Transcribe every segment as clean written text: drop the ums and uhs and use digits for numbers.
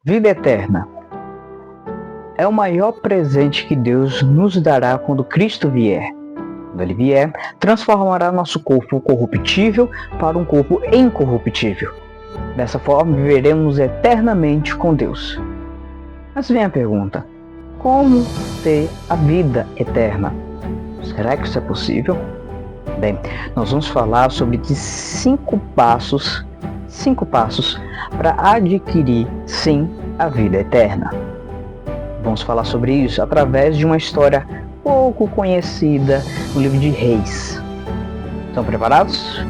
Vida eterna é o maior presente que Deus nos dará quando Cristo vier. Quando Ele vier, transformará nosso corpo corruptível para um corpo incorruptível. Dessa forma, viveremos eternamente com Deus. Mas vem a pergunta: como ter a vida eterna? Será que isso é possível? Bem, nós vamos falar sobre 5 passos para adquirir, sim, a vida eterna. Vamos falar sobre isso através de uma história pouco conhecida no livro de Reis. Estão preparados?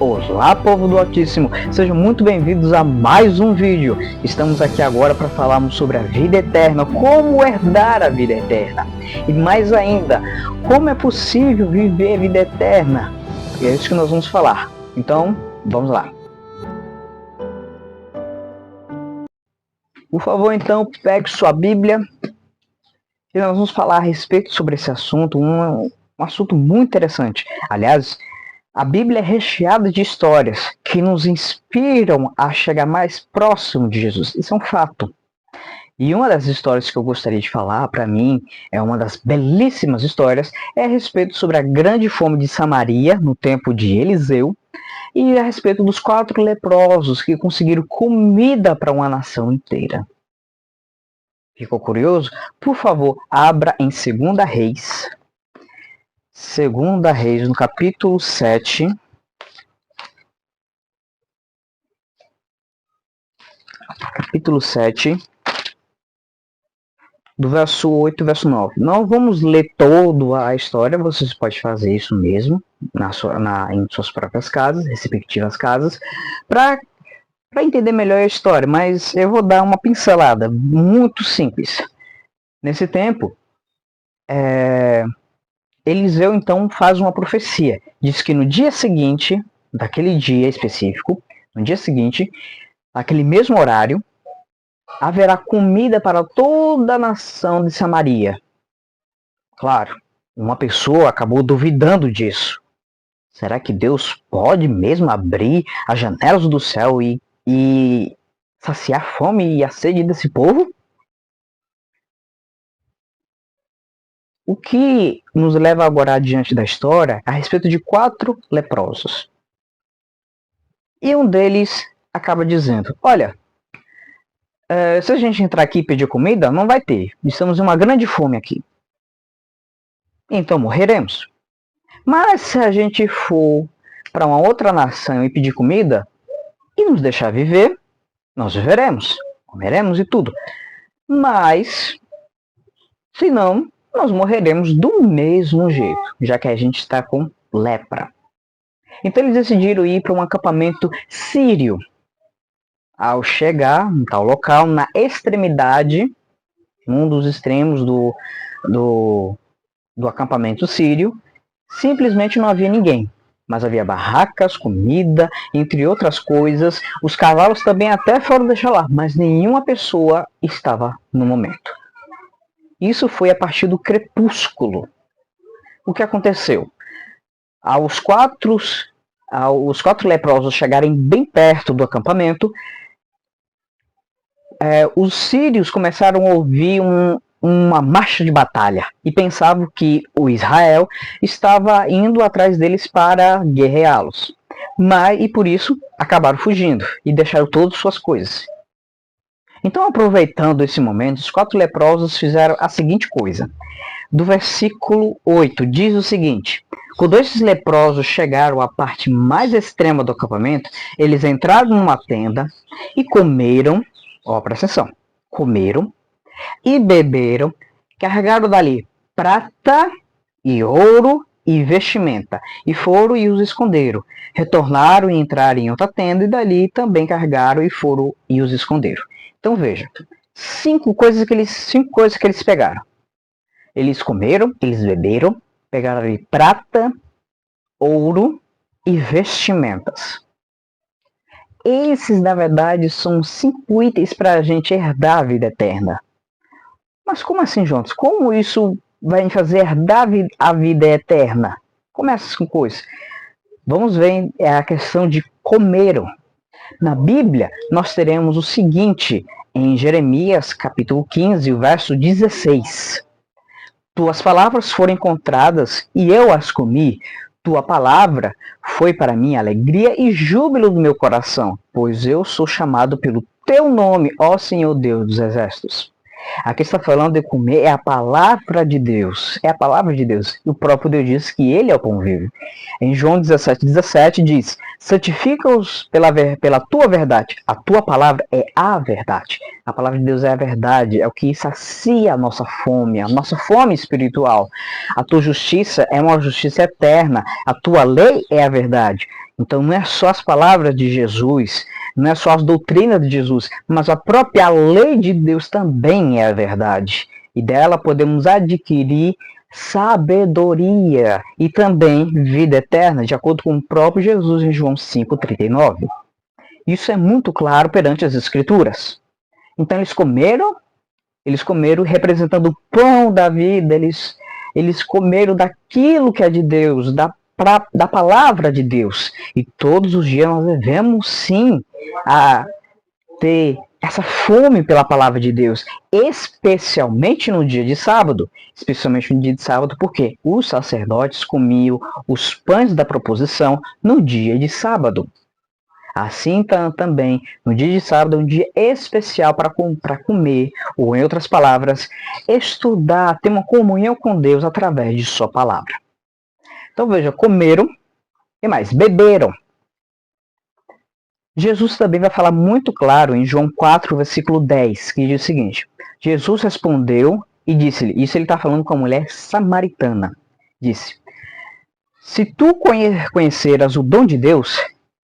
Olá, povo do Altíssimo! Sejam muito bem-vindos a mais um vídeo. Estamos aqui agora para falarmos sobre a vida eterna, como herdar a vida eterna. E mais ainda, como é possível viver a vida eterna. E é isso que nós vamos falar. Então, vamos lá. Por favor, então, pegue sua Bíblia e nós vamos falar a respeito sobre esse assunto, um assunto muito interessante. Aliás, a Bíblia é recheada de histórias que nos inspiram a chegar mais próximo de Jesus. Isso é um fato. E uma das histórias que eu gostaria de falar, para mim, é uma das belíssimas histórias, é a respeito sobre a grande fome de Samaria, no tempo de Eliseu, e a respeito dos 4 leprosos que conseguiram comida para uma nação inteira. Ficou curioso? Por favor, abra em 2 Reis. 2 Reis, no capítulo 7. Capítulo 7, do verso 8 e verso 9. Não vamos ler toda a história, vocês podem fazer isso mesmo, em suas próprias casas, respectivas casas, para entender melhor a história, mas eu vou dar uma pincelada muito simples. Nesse tempo, Eliseu então faz uma profecia. Diz que no dia seguinte, daquele dia específico, no dia seguinte, naquele mesmo horário, haverá comida para toda a nação de Samaria. Claro, uma pessoa acabou duvidando disso. Será que Deus pode mesmo abrir as janelas do céu e saciar a fome e a sede desse povo? O que nos leva agora adiante da história a respeito de 4 leprosos. E um deles acaba dizendo: olha, se a gente entrar aqui e pedir comida, não vai ter. Estamos em uma grande fome aqui. Então morreremos. Mas se a gente for para uma outra nação e pedir comida e nos deixar viver, nós viveremos, comeremos e tudo. Mas, se não, nós morreremos do mesmo jeito, já que a gente está com lepra. Então eles decidiram ir para um acampamento sírio. Ao chegar em tal local, na extremidade, num dos extremos do acampamento sírio, simplesmente não havia ninguém. Mas havia barracas, comida, entre outras coisas. Os cavalos também até foram deixar lá, mas nenhuma pessoa estava no momento. Isso foi a partir do crepúsculo. O que aconteceu? Os 4 leprosos chegarem bem perto do acampamento, os sírios começaram a ouvir uma marcha de batalha e pensavam que o Israel estava indo atrás deles para guerreá-los. E por isso acabaram fugindo e deixaram todas suas coisas. Então, aproveitando esse momento, os 4 leprosos fizeram a seguinte coisa. Do versículo 8 diz o seguinte: quando esses leprosos chegaram à parte mais extrema do acampamento, eles entraram numa tenda e comeram, presta atenção, comeram e beberam, carregaram dali prata e ouro e vestimenta, e foram e os esconderam. Retornaram e entraram em outra tenda, e dali também carregaram e foram e os esconderam. Então veja, 5 coisas que eles pegaram. Eles comeram, eles beberam, pegaram ali prata, ouro e vestimentas. Esses, na verdade, são 5 itens para a gente herdar a vida eterna. Mas como assim, Jonas? Como isso vai fazer herdar a vida eterna? Como essas coisas? Vamos ver a questão de comeram. Na Bíblia, nós teremos o seguinte, em Jeremias, capítulo 15, o verso 16. Tuas palavras foram encontradas e eu as comi. Tua palavra foi para mim alegria e júbilo do meu coração, pois eu sou chamado pelo teu nome, ó Senhor Deus dos exércitos. Aqui está falando de comer, é a palavra de Deus. É a palavra de Deus. E o próprio Deus diz que ele é o pão vivo. Em João 17:17 diz: santifica-os pela tua verdade. A tua palavra é a verdade. A palavra de Deus é a verdade, é o que sacia a nossa fome espiritual. A tua justiça é uma justiça eterna. A tua lei é a verdade. Então não é só as palavras de Jesus, não é só as doutrinas de Jesus, mas a própria lei de Deus também é a verdade. E dela podemos adquirir sabedoria e também vida eterna, de acordo com o próprio Jesus em João 5,39. Isso é muito claro perante as Escrituras. Então eles comeram representando o pão da vida, eles comeram daquilo que é de Deus, da palavra de Deus. E todos os dias nós devemos sim a ter essa fome pela palavra de Deus, especialmente no dia de sábado. Especialmente no dia de sábado, porque os sacerdotes comiam os pães da proposição no dia de sábado. Assim também, no dia de sábado é um dia especial para comer, ou em outras palavras, estudar, ter uma comunhão com Deus através de sua palavra. Então veja, comeram e mais, beberam. Jesus também vai falar muito claro em João 4, versículo 10, que diz o seguinte: Jesus respondeu e disse-lhe, isso ele está falando com a mulher samaritana, disse: se tu conheceras o dom de Deus,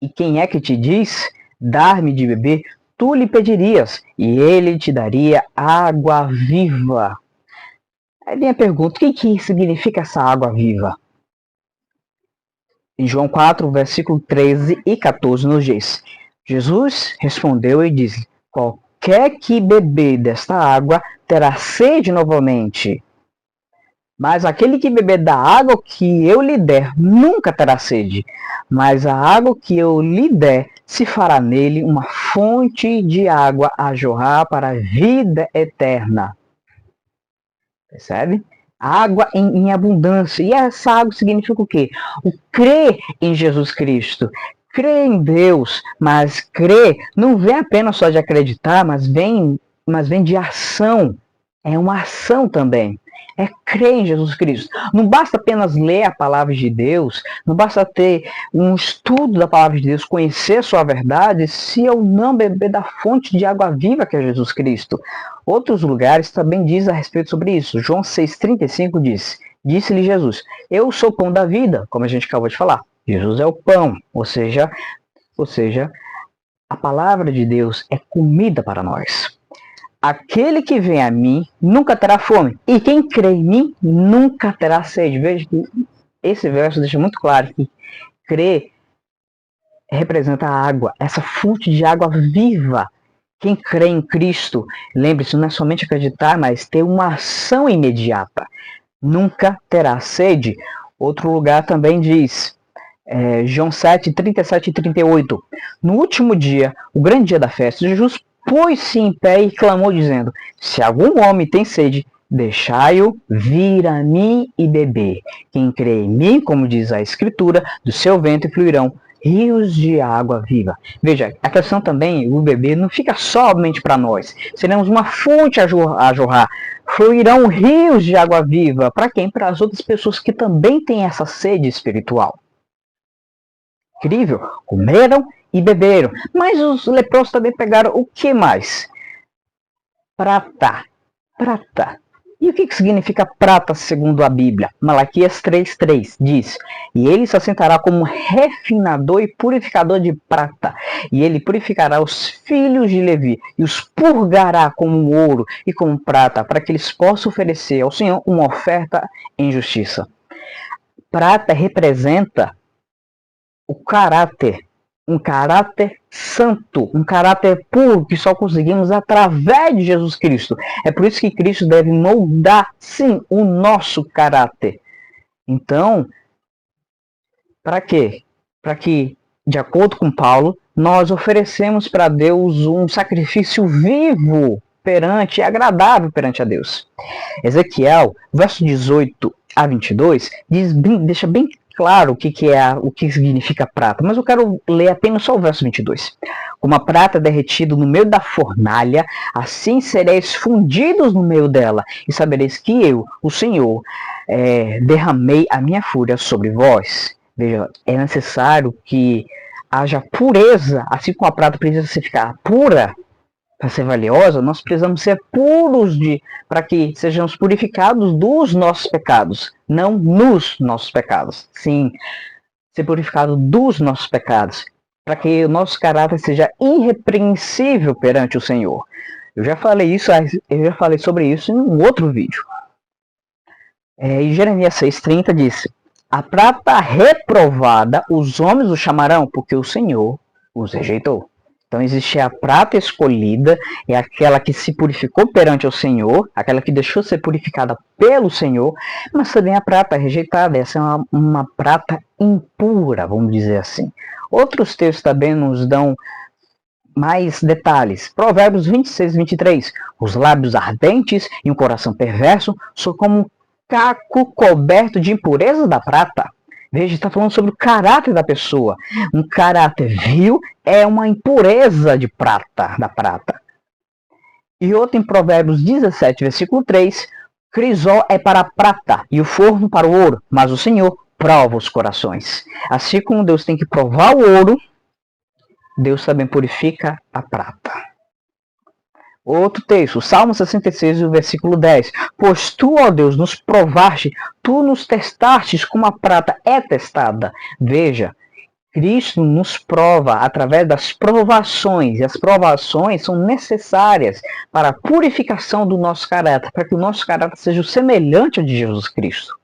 e quem é que te diz, dar-me de beber, tu lhe pedirias, e ele te daria água viva. Aí vem a pergunta, o que significa essa água viva? Em João 4, versículo 13 e 14 nos diz: Jesus respondeu e disse: qualquer que beber desta água terá sede novamente. Mas aquele que beber da água que eu lhe der nunca terá sede. Mas a água que eu lhe der se fará nele uma fonte de água a jorrar para a vida eterna. Percebe? Água em abundância. E essa água significa o quê? O crer em Jesus Cristo. Crer em Deus, mas crer não vem apenas só de acreditar, mas vem de ação. É uma ação também. É crer em Jesus Cristo. Não basta apenas ler a palavra de Deus, não basta ter um estudo da palavra de Deus, conhecer a sua verdade, se eu não beber da fonte de água viva que é Jesus Cristo. Outros lugares também diz a respeito sobre isso. João 6,35 diz: disse-lhe Jesus, eu sou o pão da vida, como a gente acabou de falar. Jesus é o pão, ou seja, a palavra de Deus é comida para nós. Aquele que vem a mim nunca terá fome, e quem crê em mim nunca terá sede. Veja que esse verso deixa muito claro que crer representa a água, essa fonte de água viva. Quem crê em Cristo, lembre-se, não é somente acreditar, mas ter uma ação imediata. Nunca terá sede. Outro lugar também diz, João 7, 37 e 38. No último dia, o grande dia da festa, Jesus pôs-se em pé e clamou, dizendo: se algum homem tem sede, deixai-o vir a mim e beber. Quem crê em mim, como diz a Escritura, do seu ventre fluirão rios de água viva. Veja, a questão também, o beber, não fica somente para nós. Seremos uma fonte a jorrar. Fluirão rios de água viva. Para quem? Para as outras pessoas que também têm essa sede espiritual. Incrível. Comeram e beberam. Mas os leprosos também pegaram o que mais? Prata. E o que significa prata segundo a Bíblia? Malaquias 3,3 diz: e ele se assentará como refinador e purificador de prata, e ele purificará os filhos de Levi, e os purgará como ouro e como prata, para que eles possam oferecer ao Senhor uma oferta em justiça. Prata representa o caráter, um caráter santo, um caráter puro que só conseguimos através de Jesus Cristo. É por isso que Cristo deve moldar, sim, o nosso caráter. Então, para quê? Para que, de acordo com Paulo, nós oferecemos para Deus um sacrifício vivo perante, agradável perante a Deus. Ezequiel, verso 18 a 22, deixa bem claro o que significa prata, mas eu quero ler apenas só o verso 22. Como a prata derretida no meio da fornalha, assim sereis fundidos no meio dela, e sabereis que eu, o Senhor, derramei a minha fúria sobre vós. Veja, é necessário que haja pureza, assim como a prata precisa ficar pura para ser valiosa, nós precisamos ser puros para que sejamos purificados dos nossos pecados, não nos nossos pecados. Sim, ser purificado dos nossos pecados, para que o nosso caráter seja irrepreensível perante o Senhor. Eu já falei sobre isso em um outro vídeo. Em Jeremias 6,30 disse: a prata reprovada os homens o chamarão, porque o Senhor os rejeitou. Então existe a prata escolhida, é aquela que se purificou perante o Senhor, aquela que deixou ser purificada pelo Senhor, mas também a prata rejeitada, essa é uma prata impura, vamos dizer assim. Outros textos também nos dão mais detalhes. Provérbios 26:23. Os lábios ardentes e um coração perverso são como um caco coberto de impurezas da prata. Veja, está falando sobre o caráter da pessoa. Um caráter vil é uma impureza de prata, da prata. E outro em Provérbios 17, versículo 3. Crisol é para a prata e o forno para o ouro, mas o Senhor prova os corações. Assim como Deus tem que provar o ouro, Deus também purifica a prata. Outro texto, Salmo 66, versículo 10. Pois tu, ó Deus, nos provaste, tu nos testastes como a prata é testada. Veja, Cristo nos prova através das provações, e as provações são necessárias para a purificação do nosso caráter, para que o nosso caráter seja semelhante ao de Jesus Cristo.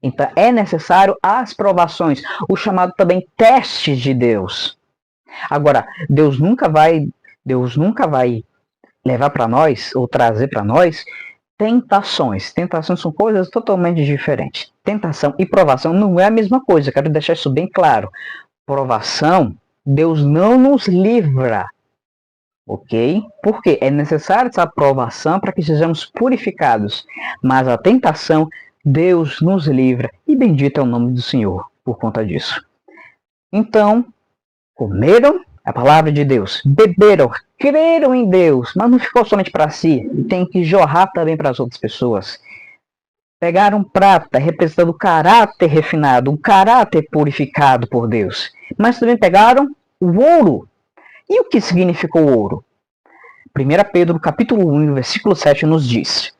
Então é necessário as provações, o chamado também testes de Deus. Agora, Deus nunca vai levar para nós, ou trazer para nós, tentações. Tentações são coisas totalmente diferentes. Tentação e provação não é a mesma coisa, quero deixar isso bem claro. Provação, Deus não nos livra, ok? Porque é necessário essa provação para que sejamos purificados. Mas a tentação, Deus nos livra, e bendito é o nome do Senhor por conta disso. Então, comeram a palavra de Deus, beberam, creram em Deus, mas não ficou somente para si, tem que jorrar também para as outras pessoas. Pegaram prata, representando o caráter refinado, um caráter purificado por Deus, mas também pegaram o ouro. E o que significou o ouro? 1 Pedro capítulo 1, versículo 7 nos diz: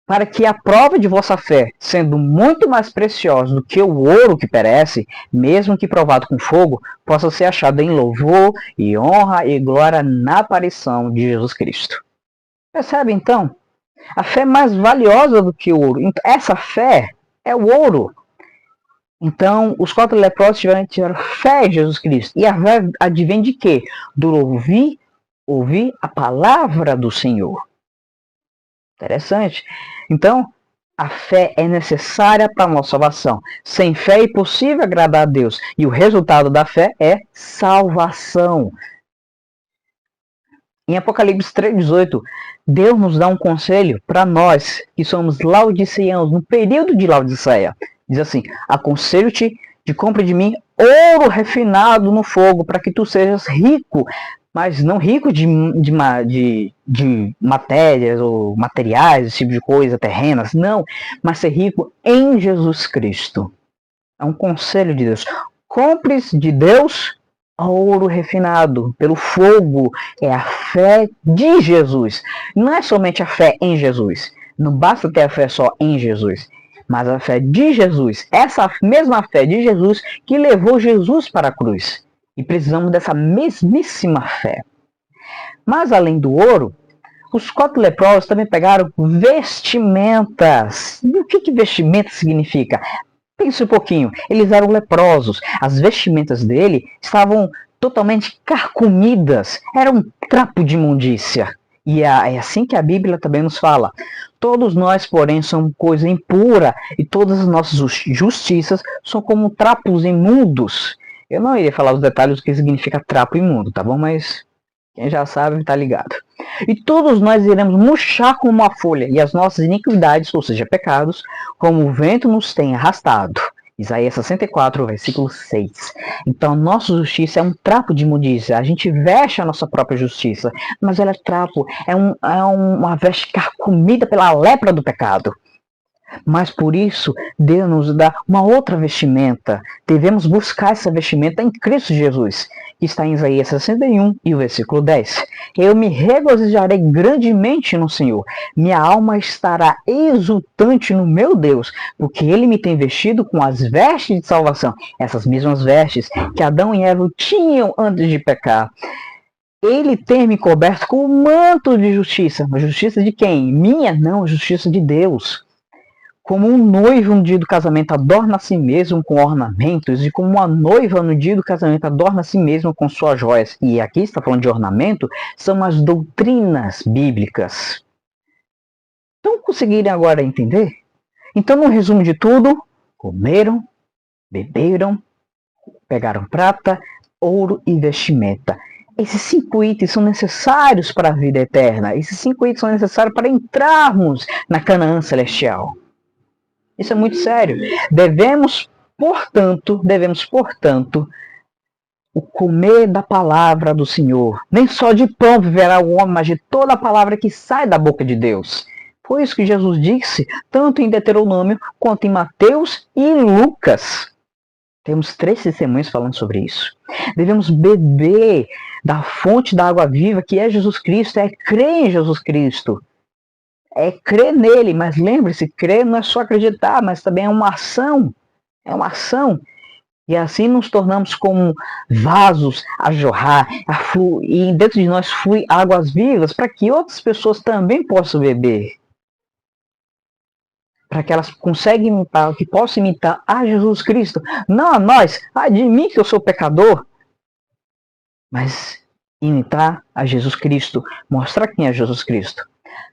para que a prova de vossa fé, sendo muito mais preciosa do que o ouro que perece, mesmo que provado com fogo, possa ser achada em louvor e honra e glória na aparição de Jesus Cristo. Percebe então? A fé é mais valiosa do que o ouro. Essa fé é o ouro. Então, os 4 leprosos tiveram fé em Jesus Cristo. E a fé advém de quê? Do ouvir a palavra do Senhor. Interessante. Então, a fé é necessária para a nossa salvação. Sem fé é impossível agradar a Deus. E o resultado da fé é salvação. Em Apocalipse 3,18, Deus nos dá um conselho para nós que somos laodiceanos, no período de Laodiceia. Diz assim: aconselho-te de compra de mim ouro refinado no fogo, para que tu sejas rico, mas não rico de matérias ou materiais, esse tipo de coisa, terrenas, não, mas ser rico em Jesus Cristo. É um conselho de Deus. Compres de Deus ouro refinado pelo fogo, é a fé de Jesus. Não é somente a fé em Jesus, não basta ter a fé só em Jesus, mas a fé de Jesus, essa mesma fé de Jesus que levou Jesus para a cruz. E precisamos dessa mesmíssima fé. Mas além do ouro, os 4 leprosos também pegaram vestimentas. E o que vestimenta significa? Pense um pouquinho, eles eram leprosos. As vestimentas dele estavam totalmente carcomidas. Era um trapo de imundícia. E é assim que a Bíblia também nos fala. Todos nós, porém, somos coisa impura, e todas as nossas justiças são como trapos imundos. Eu não iria falar os detalhes do que significa trapo imundo, tá bom? Mas quem já sabe tá ligado. E todos nós iremos murchar como uma folha, e as nossas iniquidades, ou seja, pecados, como o vento nos tem arrastado. Isaías 64, versículo 6. Então, nossa justiça é um trapo de imundícia. A gente veste a nossa própria justiça, mas ela é trapo, uma veste carcomida pela lepra do pecado. Mas por isso, Deus nos dá uma outra vestimenta. Devemos buscar essa vestimenta em Cristo Jesus, que está em Isaías 61 e o versículo 10. Eu me regozijarei grandemente no Senhor. Minha alma estará exultante no meu Deus, porque Ele me tem vestido com as vestes de salvação. Essas mesmas vestes que Adão e Eva tinham antes de pecar. Ele tem me coberto com o manto de justiça. Mas justiça de quem? Minha? Não, justiça de Deus. Como um noivo no dia do casamento adorna a si mesmo com ornamentos, e como uma noiva no dia do casamento adorna a si mesmo com suas joias. E aqui está falando de ornamento, são as doutrinas bíblicas. Então conseguirem agora entender? Então, no resumo de tudo, comeram, beberam, pegaram prata, ouro e vestimenta. Esses 5 itens são necessários para a vida eterna. Esses 5 itens são necessários para entrarmos na Canaã celestial. Isso é muito sério. Devemos, portanto, o comer da palavra do Senhor. Nem só de pão viverá o homem, mas de toda a palavra que sai da boca de Deus. Foi isso que Jesus disse, tanto em Deuteronômio, quanto em Mateus e Lucas. Temos 3 testemunhos falando sobre isso. Devemos beber da fonte da água viva, que é Jesus Cristo, é crer em Jesus Cristo. É crer nele, mas lembre-se, crer não é só acreditar, mas também é uma ação. É uma ação. E assim nos tornamos como vasos a jorrar, e dentro de nós flui águas vivas, para que outras pessoas também possam beber. Para que elas que possam imitar a Jesus Cristo. Não a nós, de mim que eu sou pecador, mas imitar a Jesus Cristo, mostrar quem é Jesus Cristo.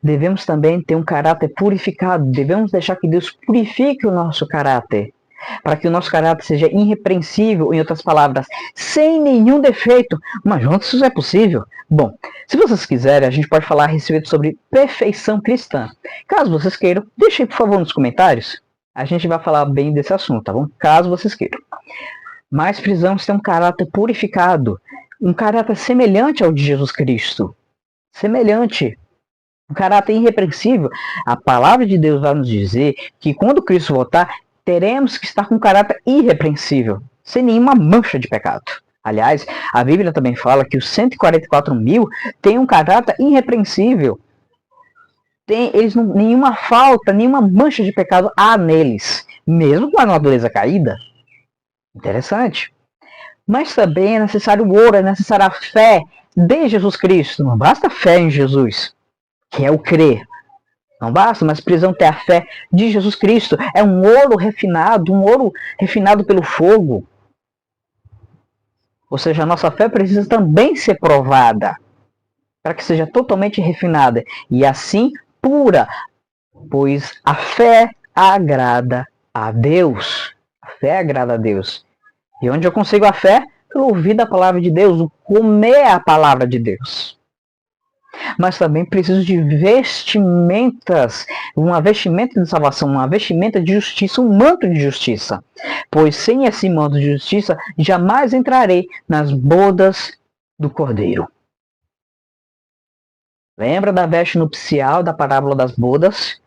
Devemos também ter um caráter purificado. Devemos deixar que Deus purifique o nosso caráter, para que o nosso caráter seja irrepreensível, em outras palavras, sem nenhum defeito. Mas juntos isso é possível? Bom, se vocês quiserem, a gente pode falar a respeito sobre perfeição cristã. Caso vocês queiram, deixem por favor nos comentários. A gente vai falar bem desse assunto, tá bom? Caso vocês queiram. Mas precisamos ter um caráter purificado, um caráter semelhante ao de Jesus Cristo. Semelhante. Um caráter irrepreensível. A palavra de Deus vai nos dizer que quando Cristo voltar, teremos que estar com um caráter irrepreensível, sem nenhuma mancha de pecado. Aliás, a Bíblia também fala que os 144.000 têm um caráter irrepreensível. Eles não, nenhuma falta, nenhuma mancha de pecado há neles, mesmo com a natureza caída. Interessante. Mas também é necessário o ouro, é necessária a fé de Jesus Cristo. Não basta fé em Jesus, que é o crer. Não basta, mas precisamos ter a fé de Jesus Cristo. É um ouro refinado pelo fogo. Ou seja, a nossa fé precisa também ser provada, para que seja totalmente refinada e assim pura, pois a fé agrada a Deus. A fé agrada a Deus. E onde eu consigo a fé? Pelo ouvir da palavra de Deus, o comer a palavra de Deus. Mas também preciso de vestimentas, uma vestimenta de salvação, uma vestimenta de justiça, um manto de justiça. Pois sem esse manto de justiça, jamais entrarei nas bodas do Cordeiro. Lembra da veste nupcial, da parábola das bodas?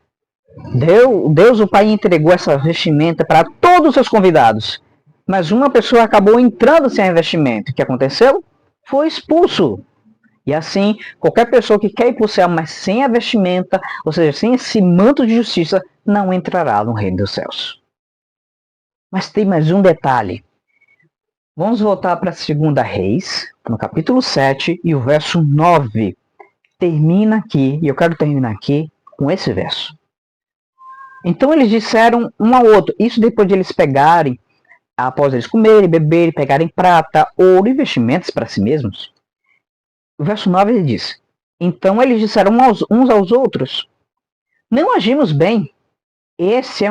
Deus, o Pai, entregou essa vestimenta para todos os seus convidados. Mas uma pessoa acabou entrando sem a vestimenta. O que aconteceu? Foi expulso. E assim, qualquer pessoa que quer ir para o céu, mas sem a vestimenta, ou seja, sem esse manto de justiça, não entrará no reino dos céus. Mas tem mais um detalhe. Vamos voltar para 2 Reis, no capítulo 7 e o verso 9. Termina aqui, e eu quero terminar aqui com esse verso. Então eles disseram um ao outro, isso depois de eles pegarem, após eles comerem, beberem, pegarem prata, ouro e vestimentas para si mesmos. O verso 9 ele diz: então eles disseram uns aos outros: não agimos bem. Esse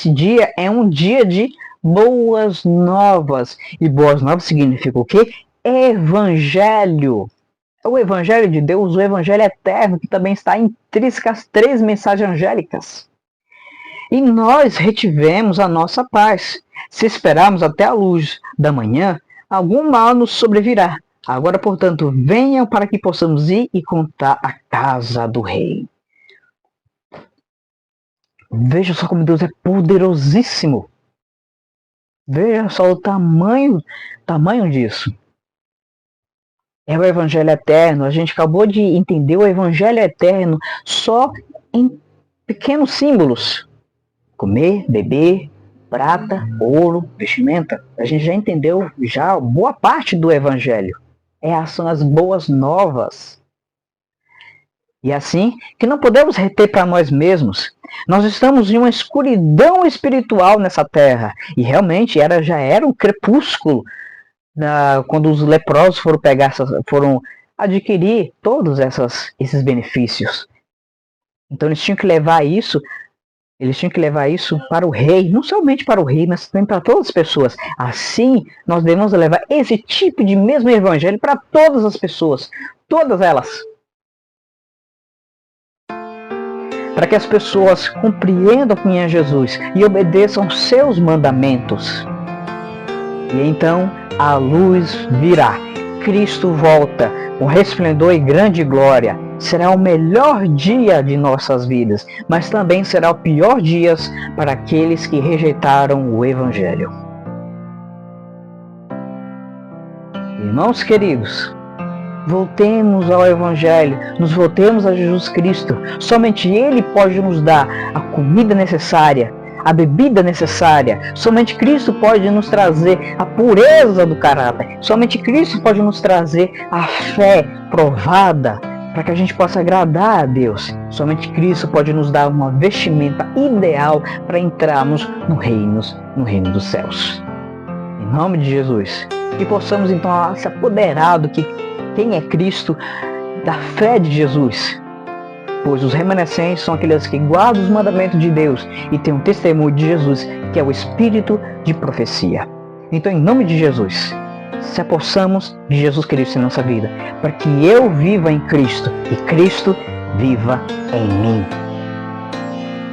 dia é um dia de boas novas. E boas novas significa o quê? Evangelho. É o Evangelho de Deus, o Evangelho eterno, que também está intrínseco às 3 mensagens angélicas. E nós retivemos a nossa paz. Se esperarmos até a luz da manhã, algum mal nos sobrevirá. Agora, portanto, venham para que possamos ir e contar a casa do rei. Veja só como Deus é poderosíssimo. Veja só o tamanho disso. É o Evangelho eterno. A gente acabou de entender o Evangelho eterno só em pequenos símbolos. Comer, beber, prata, ouro, vestimenta. A gente já entendeu boa parte do Evangelho. São as boas novas. E assim que não podemos reter para nós mesmos. Nós estamos em uma escuridão espiritual nessa terra. E realmente já era um crepúsculo quando os leprosos foram adquirir todos esses benefícios. Então eles tinham que levar isso para o rei, não somente para o rei, mas também para todas as pessoas. Assim, nós devemos levar esse tipo de mesmo evangelho para todas as pessoas, todas elas. Para que as pessoas compreendam quem é Jesus e obedeçam seus mandamentos. E então a luz virá. Cristo volta com resplendor e grande glória. Será o melhor dia de nossas vidas, mas também será o pior dia para aqueles que rejeitaram o Evangelho. Irmãos queridos, voltemos ao Evangelho, nos voltemos a Jesus Cristo. Somente Ele pode nos dar a comida necessária, a bebida necessária. Somente Cristo pode nos trazer a pureza do caráter. Somente Cristo pode nos trazer a fé provada para que a gente possa agradar a Deus. Somente Cristo pode nos dar uma vestimenta ideal para entrarmos no reino dos céus. Em nome de Jesus. Que possamos então se apoderar do que quem é Cristo, da fé de Jesus. Pois os remanescentes são aqueles que guardam os mandamentos de Deus e têm um testemunho de Jesus, que é o Espírito de profecia. Então, em nome de Jesus, se apossamos de Jesus Cristo em nossa vida, para que eu viva em Cristo e Cristo viva em mim.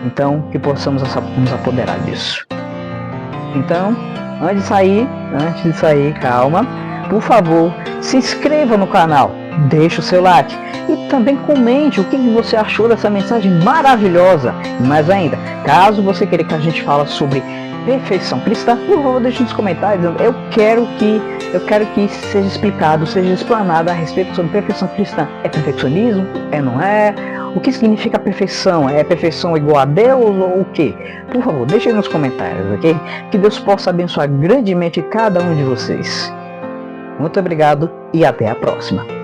Então, que possamos nos apoderar disso. Então, antes de sair, calma, por favor, se inscreva no canal, deixe o seu like e também comente o que você achou dessa mensagem maravilhosa. Mais ainda, caso você queira que a gente fale sobre perfeição cristã, por favor, deixe nos comentários. Eu quero que seja explicado, seja explanado a respeito sobre perfeição cristã. É perfeccionismo? Não é? O que significa perfeição? É perfeição igual a Deus ou o quê? Por favor, deixe aí nos comentários, ok? Que Deus possa abençoar grandemente cada um de vocês. Muito obrigado e até a próxima.